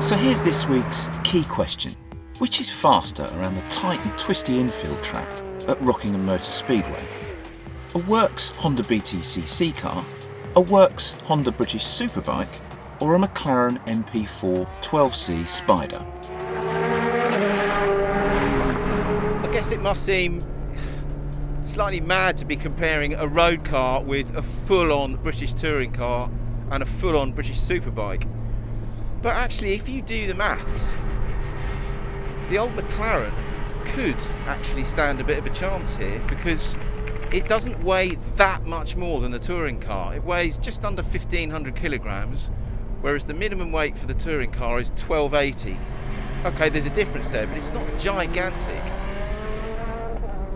So here's this week's key question. Which is faster around the tight and twisty infield track at Rockingham Motor Speedway? A works Honda BTCC car, a works Honda British Superbike, or a McLaren MP4-12C Spider? I guess it must seem slightly mad to be comparing a road car with a full-on British touring car and a full-on British Superbike. But actually, if you do the maths, the old McLaren could actually stand a bit of a chance here, because it doesn't weigh that much more than the touring car. It weighs just under 1,500 kilograms, whereas the minimum weight for the touring car is 1,280. Okay, there's a difference there, but it's not gigantic.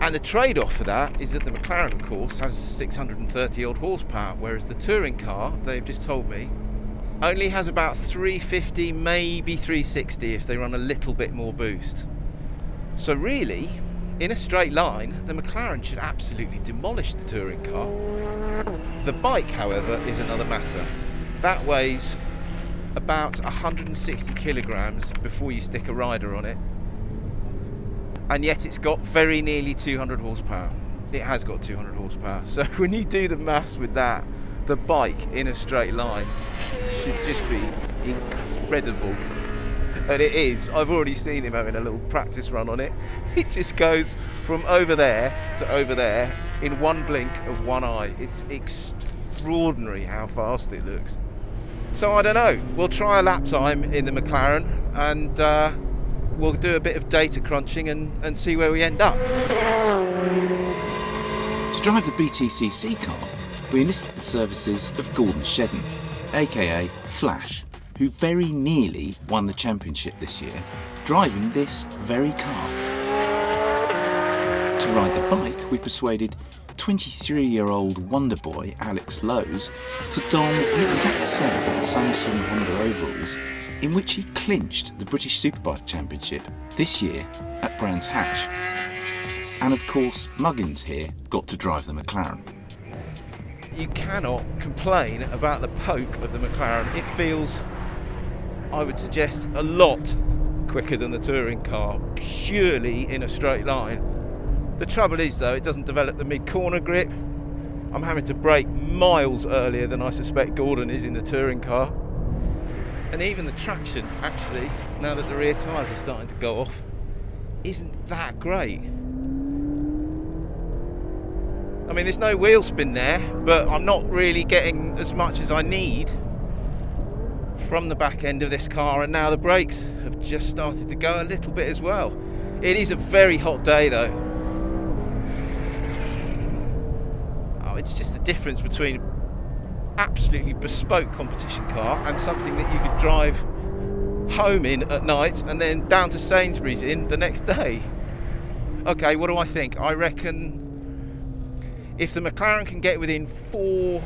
And the trade-off for that is that the McLaren, of course, has 630 odd horsepower, whereas the touring car, they've just told me, only has about 350, maybe 360 if they run a little bit more boost. So really, in a straight line, the McLaren should absolutely demolish the touring car. The bike, however, is another matter. That weighs about 160 kilograms before you stick a rider on it. And yet it's got very nearly 200 horsepower. It has got 200 horsepower. So when you do the maths with that, the bike in a straight line should just be incredible. And it is. I've already seen him having a little practice run on it. It just goes from over there to over there in one blink of one eye. It's extraordinary how fast it looks. So I don't know. We'll try a lap time in the McLaren, and we'll do a bit of data crunching and see where we end up. To drive the BTCC car, we enlisted the services of Gordon Shedden, aka Flash, who very nearly won the championship this year, driving this very car. To ride the bike, we persuaded 23-year-old wonder boy Alex Lowes to don the exact same Samsung Honda overalls in which he clinched the British Superbike Championship this year at Brands Hatch. And of course, Muggins here got to drive the McLaren. You cannot complain about the poke of the McLaren. It feels, I would suggest, a lot quicker than the touring car, purely in a straight line. The trouble is, though, it doesn't develop the mid-corner grip. I'm having to brake miles earlier than I suspect Gordon is in the touring car. And even the traction, actually, now that the rear tyres are starting to go off, isn't that great. I mean, there's no wheel spin there, but I'm not really getting as much as I need from the back end of this car, and now the brakes have just started to go a little bit as well. It is a very hot day, though. Oh, it's just the difference between absolutely bespoke competition car and something that you could drive home in at night and then down to Sainsbury's in the next day. Okay, what do I think? I reckon if the McLaren can get within four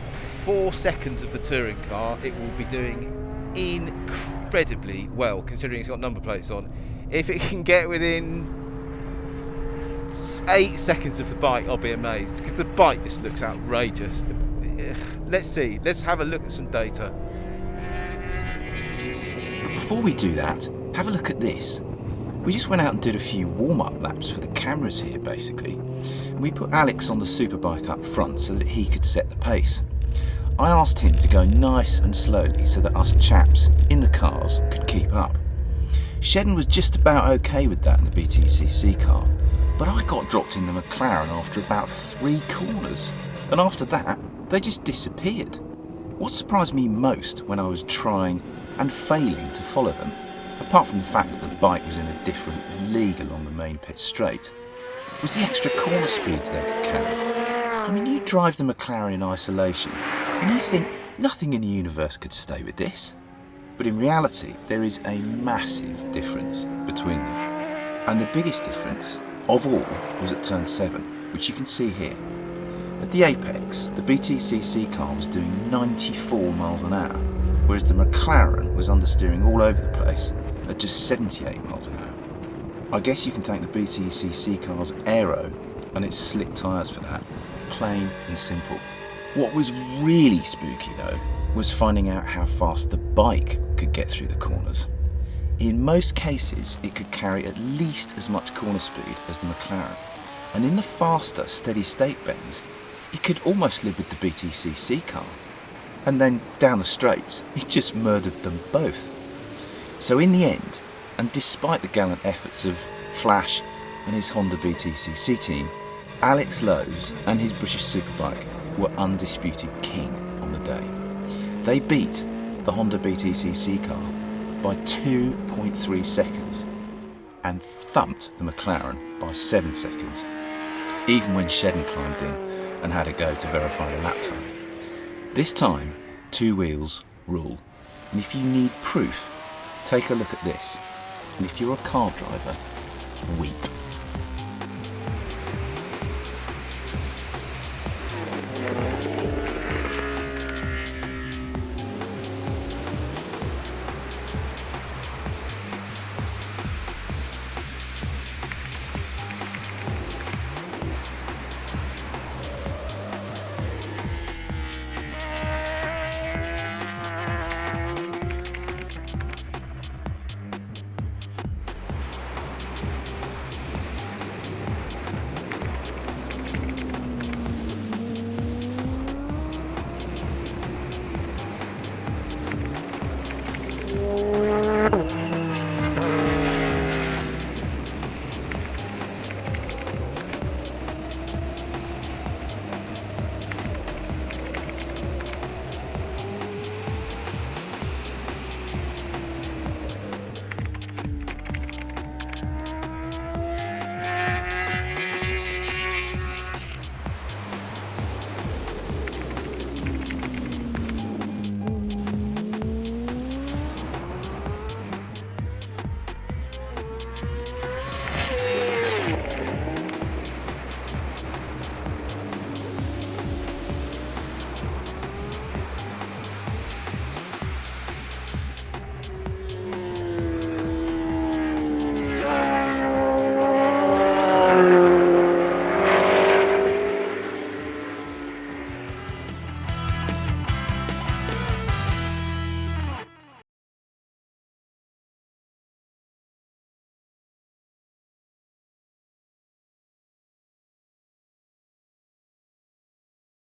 seconds of the touring car, it will be doing incredibly well, considering it's got number plates on. If it can get within 8 seconds of the bike, I'll be amazed, because the bike just looks outrageous. Let's see, let's have a look at some data. But before we do that, have a look at this. We just went out and did a few warm-up laps for the cameras here, basically. And we put Alex on the Superbike up front so that he could set the pace. I asked him to go nice and slowly so that us chaps in the cars could keep up. Shedden was just about okay with that in the BTCC car, but I got dropped in the McLaren after about 3 corners, and after that, they just disappeared. What surprised me most when I was trying and failing to follow them, apart from the fact that the bike was in a different league along the main pit straight, was the extra corner speeds they could carry. I mean, you drive the McLaren in isolation and you think nothing in the universe could stay with this. But in reality, there is a massive difference between them. And the biggest difference of all was at turn 7, which you can see here. At the apex, the BTCC car was doing 94 miles an hour, whereas the McLaren was understeering all over the place at just 78 miles an hour. I guess you can thank the BTCC car's aero and its slick tyres for that, plain and simple. What was really spooky though was finding out how fast the bike could get through the corners. In most cases, it could carry at least as much corner speed as the McLaren, and in the faster, steady state bends, it could almost live with the BTCC car. And then down the straights, it just murdered them both. So in the end, and despite the gallant efforts of Flash and his Honda BTCC team, Alex Lowes and his British Superbike were undisputed king on the day. They beat the Honda BTCC car by 2.3 seconds and thumped the McLaren by 7 seconds, even when Shedden climbed in and had a go to verify the lap time. This time, two wheels rule, and if you need proof, take a look at this, and if you're a car driver, weep.